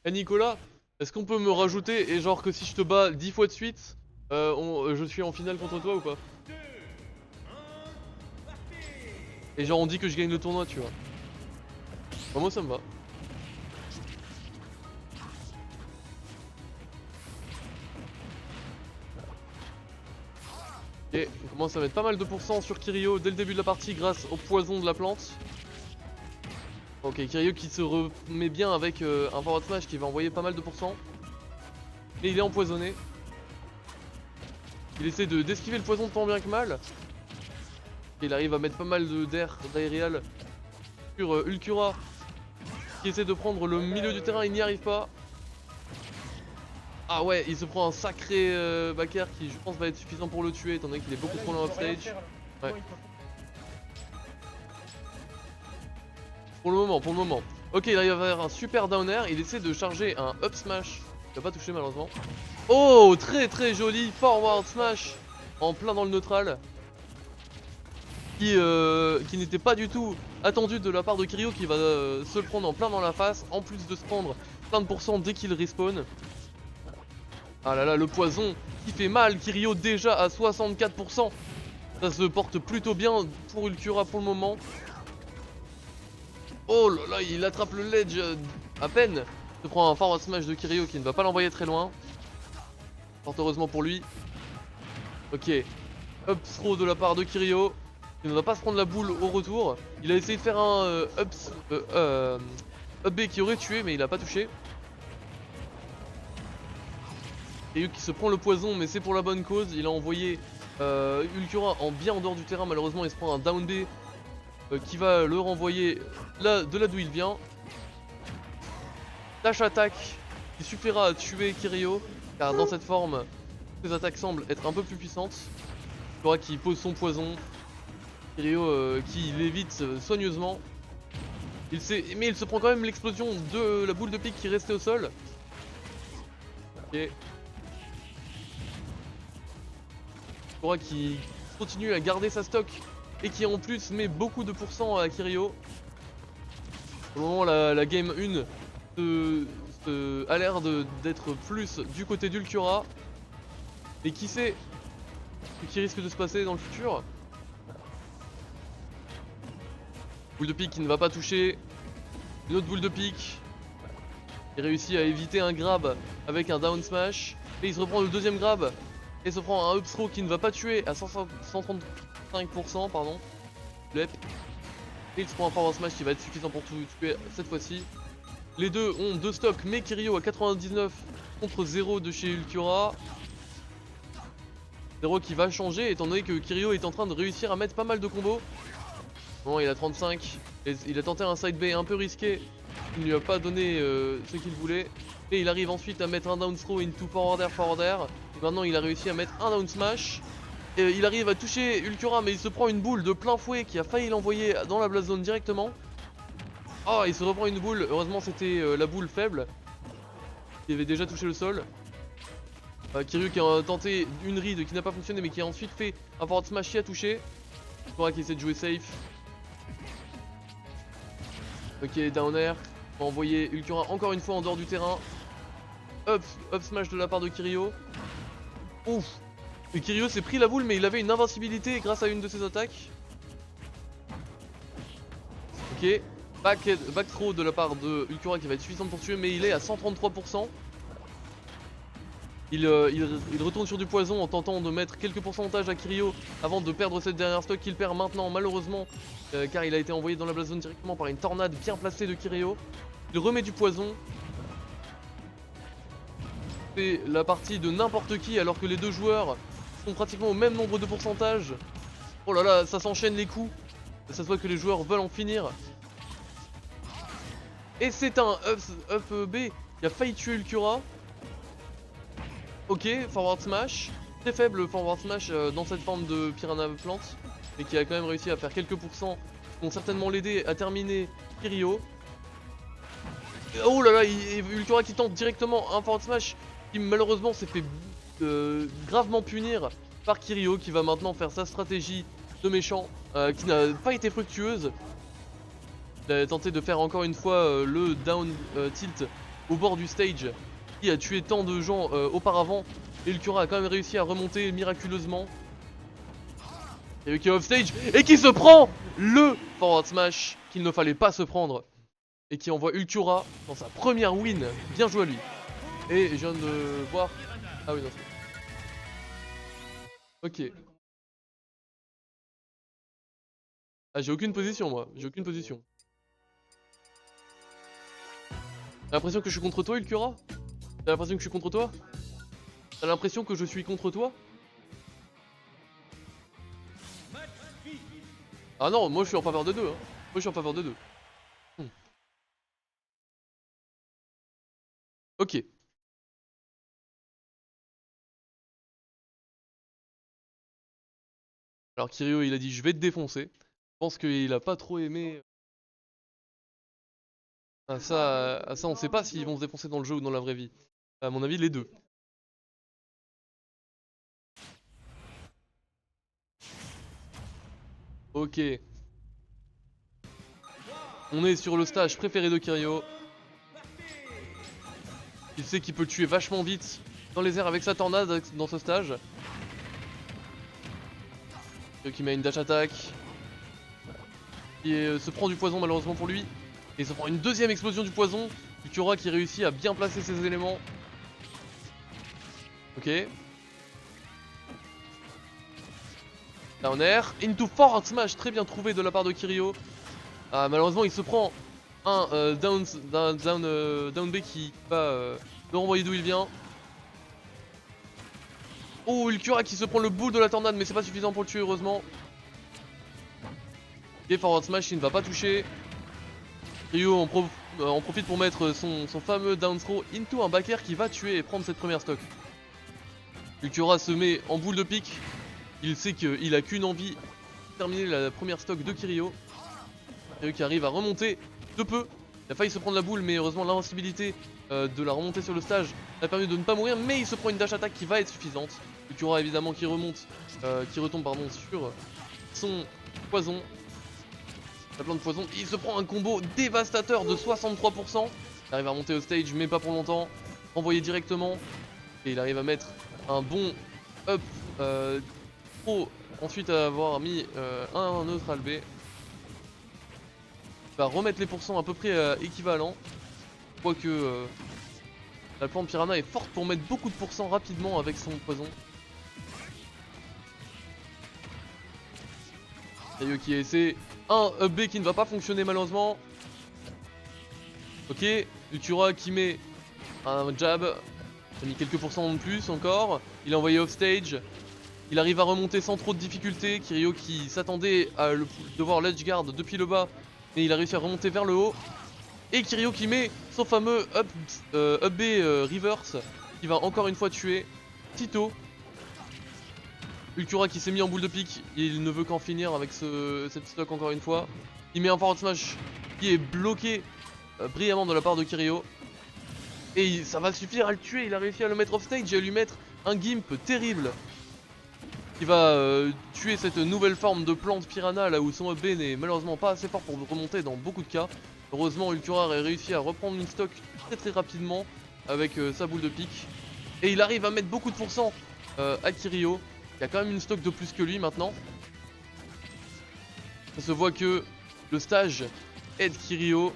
Eh Nicolas, est-ce qu'on peut me rajouter et genre que si je te bats 10 fois de suite, je suis en finale contre toi ou pas? Et genre on dit que je gagne le tournoi, tu vois. Bah, moi ça me va. Et on commence à mettre pas mal de pourcents sur Kirio dès le début de la partie grâce au poison de la plante. Ok, Kirio qui se remet bien avec un forward smash qui va envoyer pas mal de pourcents. Mais il est empoisonné. Il essaie d'esquiver le poison tant bien que mal. Et il arrive à mettre pas mal d'air d'aérial sur Ulcura qui essaie de prendre le milieu du terrain, il n'y arrive pas. Ah ouais, il se prend un sacré backer qui je pense va être suffisant pour le tuer étant donné qu'il est beaucoup trop loin offstage. Ouais. Pour le moment, pour le moment. Ok, il arrive à faire un super down air, il essaie de charger un up smash. Il va pas toucher malheureusement. Oh, très très joli forward smash en plein dans le neutral. Qui n'était pas du tout attendu de la part de Kirio qui va se le prendre en plein dans la face. En plus de se prendre plein de pourcents dès qu'il respawn. Ah là là, le poison qui fait mal, Kirio déjà à 64%. Ça se porte plutôt bien pour Ulcura pour le moment. Oh là là, il attrape le ledge à peine. Il se prend un forward smash de Kirio qui ne va pas l'envoyer très loin. Fort heureusement pour lui. Ok, up throw de la part de Kirio. Il ne va pas se prendre la boule au retour. Il a essayé de faire un up B qui aurait tué mais il a pas touché. Kirio qui se prend le poison mais c'est pour la bonne cause. Il a envoyé Ulcura bien en dehors du terrain. Malheureusement il se prend un down B qui va le renvoyer là, de là d'où il vient. Dash attaque qui suffira à tuer Kirio car dans cette forme ses attaques semblent être un peu plus puissantes. Ulcura qui pose son poison. Kirio qui l'évite soigneusement. Mais il se prend quand même l'explosion de la boule de pique qui restait au sol. Ok. Ulcura qui continue à garder sa stock et qui en plus met beaucoup de pourcents à Kirio. Pour le moment la game 1 a l'air d'être plus du côté d'Ulcura. Mais qui sait ce qui risque de se passer dans le futur. Boule de pique qui ne va pas toucher. Une autre boule de pique. Il réussit à éviter un grab avec un down smash. Et il se reprend le deuxième grab. Et se prend un up throw qui ne va pas tuer à 135%. Pardon. Et il se prend un forward smash qui va être suffisant pour tout tuer cette fois-ci. Les deux ont 2 stocks, mais Kirio à 99 contre 0 de chez Ulcura. 0 qui va changer étant donné que Kirio est en train de réussir à mettre pas mal de combos. Bon, il a 35. Et il a tenté un side B un peu risqué. Il ne lui a pas donné ce qu'il voulait. Et il arrive ensuite à mettre un down throw into forward air, forward air. Et maintenant il a réussi à mettre un down smash. Et il arrive à toucher Ulcura mais il se prend une boule de plein fouet qui a failli l'envoyer dans la blast zone directement. Oh, il se reprend une boule. Heureusement c'était la boule faible. Qui avait déjà touché le sol. Kiryu qui a tenté une read qui n'a pas fonctionné mais qui a ensuite fait un forward smash qui a touché. Ulcura qui essaie de jouer safe. Ok, down air. On va envoyer Ulcura encore une fois en dehors du terrain. Up smash de la part de Kirio. Ouf. Et Kirio s'est pris la boule mais il avait une invincibilité grâce à une de ses attaques. Ok. Back throw de la part de Ulcura qui va être suffisante pour tuer mais il est à 133%. Il retourne sur du poison en tentant de mettre quelques pourcentages à Kirio avant de perdre cette dernière stock qu'il perd maintenant malheureusement car il a été envoyé dans la blast zone directement par une tornade bien placée de Kirio. Il remet du poison. C'est la partie de n'importe qui alors que les deux joueurs sont pratiquement au même nombre de pourcentages. Oh là là, ça s'enchaîne les coups. Ça se voit que les joueurs veulent en finir. Et c'est un up B qui a failli tuer Ulcura. Ok, forward smash. Très faible forward smash dans cette forme de Piranha Plante. Mais qui a quand même réussi à faire quelques pourcents qui vont certainement l'aider à terminer Kirio. Oh là là, Ulcura qui tente directement un forward smash qui malheureusement s'est fait gravement punir par Kirio qui va maintenant faire sa stratégie de méchant qui n'a pas été fructueuse. Il a tenté de faire encore une fois le down tilt au bord du stage, qui a tué tant de gens auparavant. Et Ulquiorra a quand même réussi à remonter miraculeusement. Et qui est off stage et qui se prend le forward smash qu'il ne fallait pas se prendre. Et qui envoie Ulquiorra dans sa première win. Bien joué à lui. Et je viens de voir... Ah oui non c'est... Ok. Ah j'ai aucune position moi, j'ai aucune position. T'as l'impression que je suis contre toi Ulquiorra? T'as l'impression que je suis contre toi? T'as l'impression que je suis contre toi? Ah non, moi je suis en faveur de deux hein. Moi je suis en faveur de deux. Ok. Alors Kirio il a dit je vais te défoncer. Je pense qu'il a pas trop aimé. Ça on sait pas s'ils vont se défoncer dans le jeu ou dans la vraie vie. À mon avis les deux. Ok. On est sur le stage préféré de Kirio. Il sait qu'il peut tuer vachement vite dans les airs avec sa tornade dans ce stage. Qui met une dash attack. Qui se prend du poison malheureusement pour lui. Et il se prend une deuxième explosion du poison. Ulquiorra qui réussit à bien placer ses éléments. Ok. Down air. Into forward smash très bien trouvé de la part de Kirio. Ah, malheureusement il se prend un down B qui va le renvoyer d'où il vient. Oh Ulquiorra qui se prend le boule de la tornade mais c'est pas suffisant pour le tuer heureusement. Ok forward smash il ne va pas toucher. Kirio en profite pour mettre son fameux down throw into un back air qui va tuer et prendre cette première stock. Ulquiorra se met en boule de pique. Il sait qu'il a qu'une envie, terminer la première stock de Kirio. Kirio qui arrive à remonter de peu. Il a failli se prendre la boule mais heureusement l'invincibilité de la remontée sur le stage a permis de ne pas mourir. Mais il se prend une dash attack qui va être suffisante. Ulquiorra évidemment qui remonte, qui retombe pardon sur son poison. La plante de poison, il se prend un combo dévastateur de 63%. Il arrive à remonter au stage mais pas pour longtemps. Envoyé directement. Et il arrive à mettre un bon up pro. Ensuite avoir mis un neutral B. Il va remettre les pourcents à peu près équivalents. Quoique la plante piranha est forte pour mettre beaucoup de pourcents rapidement avec son poison. Kirio qui essaie un up B qui ne va pas fonctionner malheureusement. Ok, Ulquiorra qui met un jab. Il a mis quelques pourcents de plus encore. Il a envoyé off stage. Il arrive à remonter sans trop de difficultés. Kirio qui s'attendait à devoir ledge guard depuis le bas. Mais il a réussi à remonter vers le haut. Et Kirio qui met son fameux up B reverse. Qui va encore une fois tuer Tito. Ulquiorra qui s'est mis en boule de pique. Il ne veut qu'en finir avec cette stock encore une fois. Il met un forward smash qui est bloqué brillamment de la part de Kirio. Et ça va suffire à le tuer. Il a réussi à le mettre off stage et à lui mettre un gimp terrible. Qui va tuer cette nouvelle forme de plante piranha là où son up B n'est malheureusement pas assez fort pour remonter dans beaucoup de cas. Heureusement Ulquiorra a réussi à reprendre une stock très rapidement avec sa boule de pique. Et il arrive à mettre beaucoup de pourcents à Kirio. Il y a quand même une stock de plus que lui maintenant. Ça se voit que le stage aide Kirio.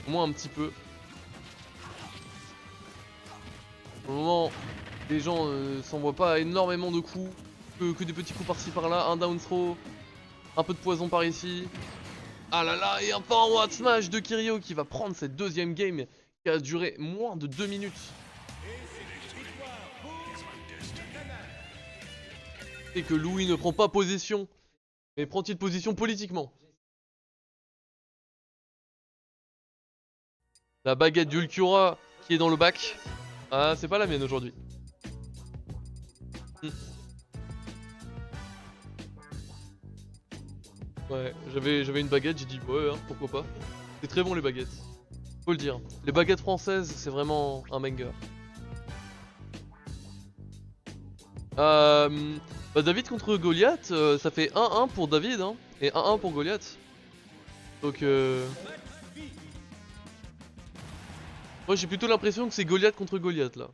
Au moins un petit peu. Pour le moment, les gens s'envoient pas énormément de coups. Que des petits coups par-ci par-là. Un down throw. Un peu de poison par ici. Ah là là, et un forward smash de Kirio qui va prendre cette deuxième game qui a duré moins de 2 minutes. Et que Louis ne prend pas position. Mais prend-il position politiquement? La baguette d'Ulquiorra qui est dans le bac. Ah, c'est pas la mienne aujourd'hui. Ouais, j'avais une baguette, j'ai dit ouais, hein, pourquoi pas. C'est très bon les baguettes. Faut le dire. Les baguettes françaises, c'est vraiment un banger. Bah David contre Goliath, ça fait 1-1 pour David hein, et 1-1 pour Goliath. Donc Moi j'ai plutôt l'impression que c'est Goliath contre Goliath là.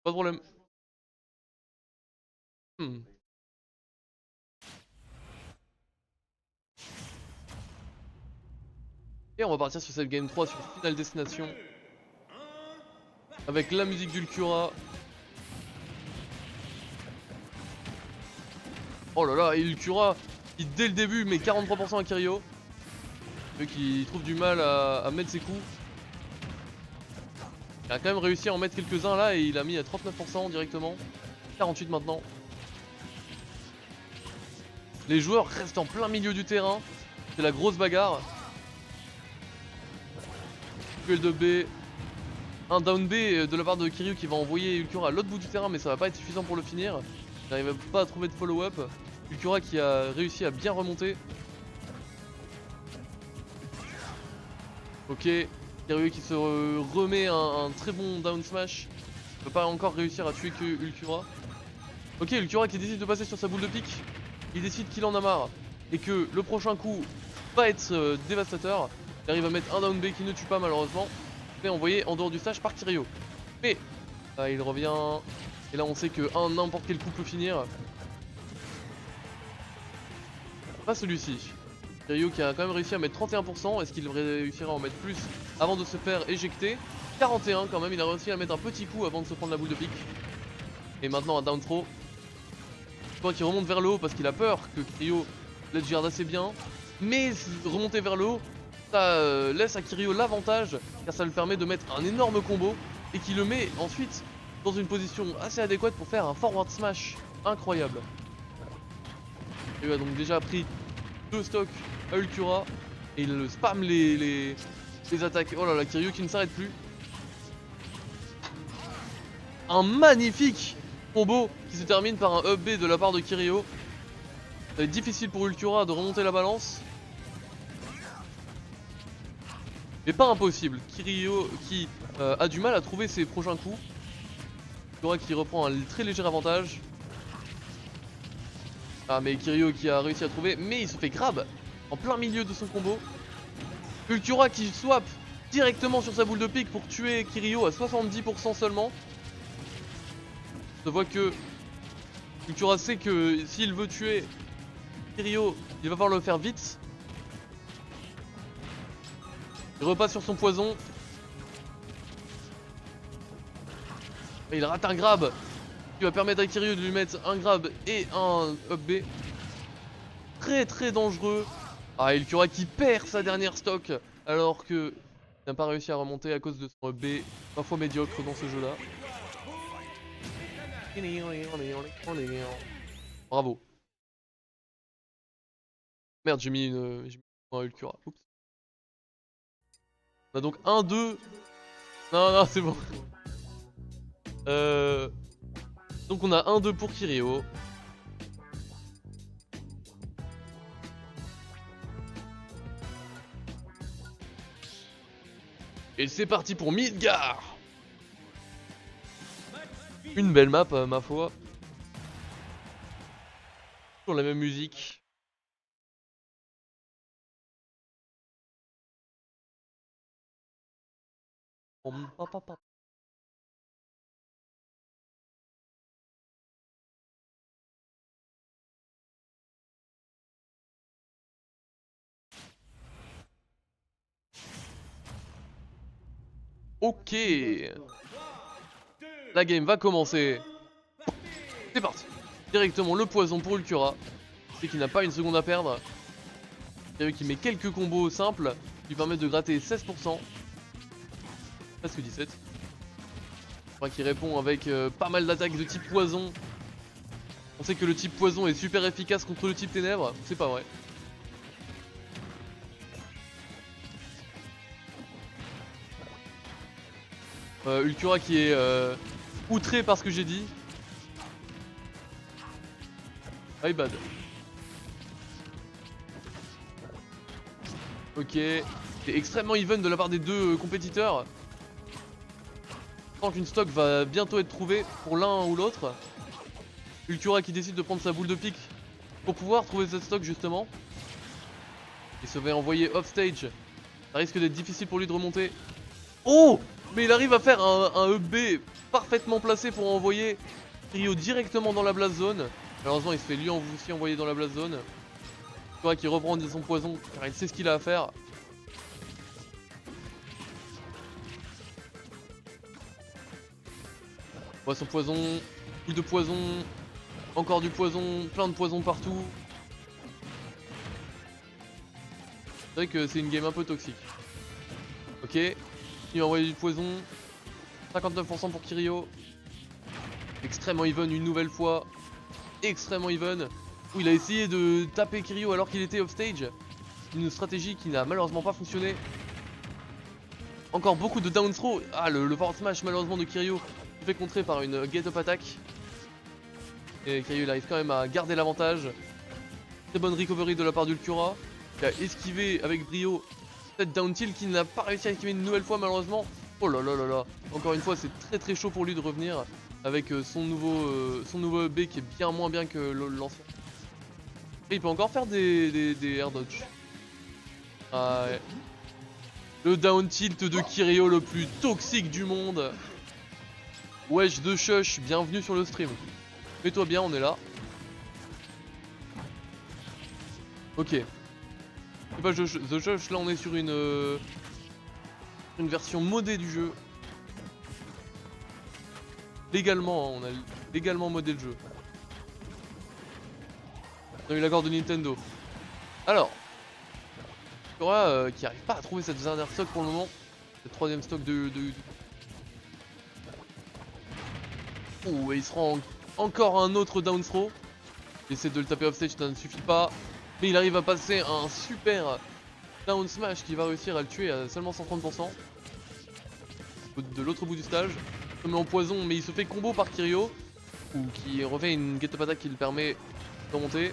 Pas de problème. Hmm. Et on va partir sur cette game 3 sur Final Destination. Avec la musique d'Ulcura. Oh là là, et Ulcura qui dès le début met 43% à Kirio. Vu qu'il trouve du mal à mettre ses coups. Il a quand même réussi à en mettre quelques-uns là et il a mis à 39% directement. 48 maintenant. Les joueurs restent en plein milieu du terrain. C'est la grosse bagarre. Duel de B. Un down B de la part de Kiryu qui va envoyer Ulcura à l'autre bout du terrain, mais ça va pas être suffisant pour le finir. Il n'arrive pas à trouver de follow-up. Ulcura qui a réussi à bien remonter. Ok, Kiryu qui se remet un très bon down smash. Il peut pas encore réussir à tuer que Ulcura. Ok, Ulcura qui décide de passer sur sa boule de pique. Il décide qu'il en a marre et que le prochain coup va être dévastateur. Il arrive à mettre un down B qui ne tue pas malheureusement. Mais envoyé en dehors du stage par Kirio. Mais il revient. Et là on sait que n'importe quel coup peut finir. Pas celui-ci. Kirio qui a quand même réussi à mettre 31%. Est-ce qu'il réussira à en mettre plus avant de se faire éjecter? 41 quand même, il a réussi à mettre un petit coup avant de se prendre la boule de pique. Et maintenant un down throw. Toi qui remonte vers le haut parce qu'il a peur que Kirio ledge garde assez bien. Mais remonter vers le haut, ça laisse à Kirio l'avantage car ça lui permet de mettre un énorme combo et qui le met ensuite dans une position assez adéquate pour faire un forward smash incroyable. Il a donc déjà pris 2 stocks à Ulcura et il spam les attaques. Oh là là, Kirio qui ne s'arrête plus. Un magnifique combo qui se termine par un up B de la part de Kirio. Ça va être difficile pour Ulcura de remonter la balance. Mais pas impossible. Kirio qui a du mal à trouver ses prochains coups. Ulcura qui reprend un très léger avantage. Ah mais Kirio qui a réussi à trouver, mais il se fait grab en plein milieu de son combo. Ulcura qui swap directement sur sa boule de pique pour tuer Kirio à 70% seulement. On se voit que Ulcura sait que s'il veut tuer Kirio, il va falloir le faire vite. Il repasse sur son poison. Et il rate un grab qui va permettre à Kirio de lui mettre un grab et un up B. Très très dangereux. Ah, Ulcura qui perd sa dernière stock alors que il n'a pas réussi à remonter à cause de son up B parfois médiocre dans ce jeu là. Bravo. Merde, j'ai mis un Ulcura. Oups. On a donc 1-2. Non, non, c'est bon. Donc on a 1-2 pour Kirio. Et c'est parti pour Midgar. Une belle map, ma foi. Sur la même musique. Ok. La game va commencer. C'est parti. Directement le poison pour Ulcura. C'est qu'il n'a pas une seconde à perdre. Kirio qui met quelques combos simples qui lui permettent de gratter 16%. Presque 17. Qui répond avec pas mal d'attaques de type poison. On sait que le type poison est super efficace contre le type ténèbres. C'est pas vrai. Ulcura qui est outré par ce que j'ai dit. My bad. Ok. C'est extrêmement even de la part des deux compétiteurs. Tant qu'une stock va bientôt être trouvée pour l'un ou l'autre. Ultura qui décide de prendre sa boule de pique pour pouvoir trouver cette stock justement. Il se fait envoyer off stage. Ça risque d'être difficile pour lui de remonter. Oh! Mais il arrive à faire un EB parfaitement placé pour envoyer Kirio directement dans la blast zone. Malheureusement il se fait lui aussi envoyer dans la blast zone. Ultura qui reprend son poison car il sait ce qu'il a à faire. On voit son poison, boule de poison, encore du poison, plein de poison partout. C'est vrai que c'est une game un peu toxique. Ok, il a envoyé du poison. 59% pour Kirio. Extrêmement even une nouvelle fois. Extrêmement even. Où il a essayé de taper Kirio alors qu'il était off stage. Une stratégie qui n'a malheureusement pas fonctionné. Encore beaucoup de down throw. Ah, le forward smash malheureusement de Kirio se fait contrer par une get up attack. Et Kirio il arrive quand même à garder l'avantage. Très bonne recovery de la part d'Ultura. Il a esquivé avec brio cette down tilt qui n'a pas réussi à esquiver une nouvelle fois malheureusement. Oh là là là là. Encore une fois c'est très chaud pour lui de revenir avec son nouveau B qui est bien moins bien que l'ancien. Et il peut encore faire des air dodge. Ah ouais. Le down tilt de Kirio le plus toxique du monde. Wesh de Shush, bienvenue sur le stream. Mets-toi bien, on est là. Ok. C'est pas The Shush, là on est sur une version modée du jeu. Légalement, hein, on a légalement modé le jeu. On a eu l'accord de Nintendo. Alors, Ultura qui arrive pas à trouver cette dernière stock pour le moment. Cette troisième stock de... Oh, et il se rend encore un autre down throw. Il essaie de le taper off stage, ça ne suffit pas. Mais il arrive à passer un super down smash qui va réussir à le tuer à seulement 130%. De l'autre bout du stage. Il se met en poison, mais il se fait combo par Kirio. Ou qui refait une get up attack qui le permet de remonter.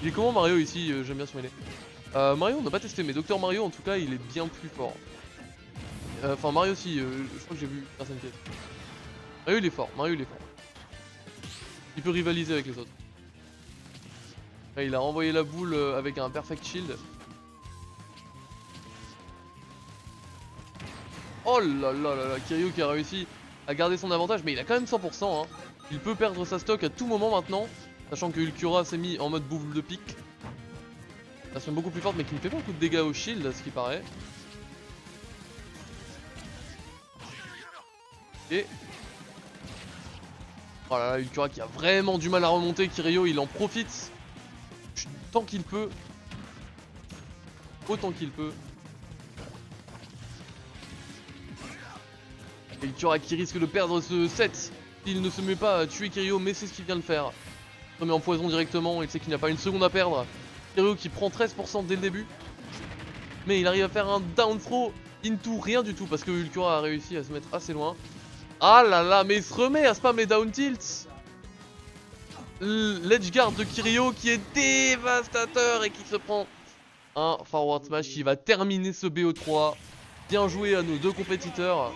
Il est comment Mario ici? J'aime bien ce mêlée. Mario on n'a pas testé, mais Dr Mario en tout cas il est bien plus fort. Enfin Mario aussi, je crois que j'ai vu personne qui est. Mario il est fort, Mario il est fort. Il peut rivaliser avec les autres. Là, il a renvoyé la boule avec un perfect shield. Oh là là là là, Kirio qui a réussi à garder son avantage, mais il a quand même 100%. Hein. Il peut perdre sa stock à tout moment maintenant, sachant que Ultura s'est mis en mode boule de pique. Version beaucoup plus forte, mais qui ne fait pas beaucoup de dégâts au shield, à ce qui paraît. Et... oh là là, Ultura qui a vraiment du mal à remonter. Kirio, il en profite tant qu'il peut. Autant qu'il peut. Et Ultura qui risque de perdre ce set s'il ne se met pas à tuer Kirio, mais c'est ce qu'il vient de faire. Il se met en poison directement, il sait qu'il n'a pas une seconde à perdre. Kirio qui prend 13% dès le début. Mais il arrive à faire un down throw into rien du tout parce que Ultura a réussi à se mettre assez loin. Ah là là, mais il se remet à spam les down tilts. L'edge guard de Kirio qui est dévastateur et qui se prend un forward smash qui va terminer ce BO3. Bien joué à nos deux compétiteurs.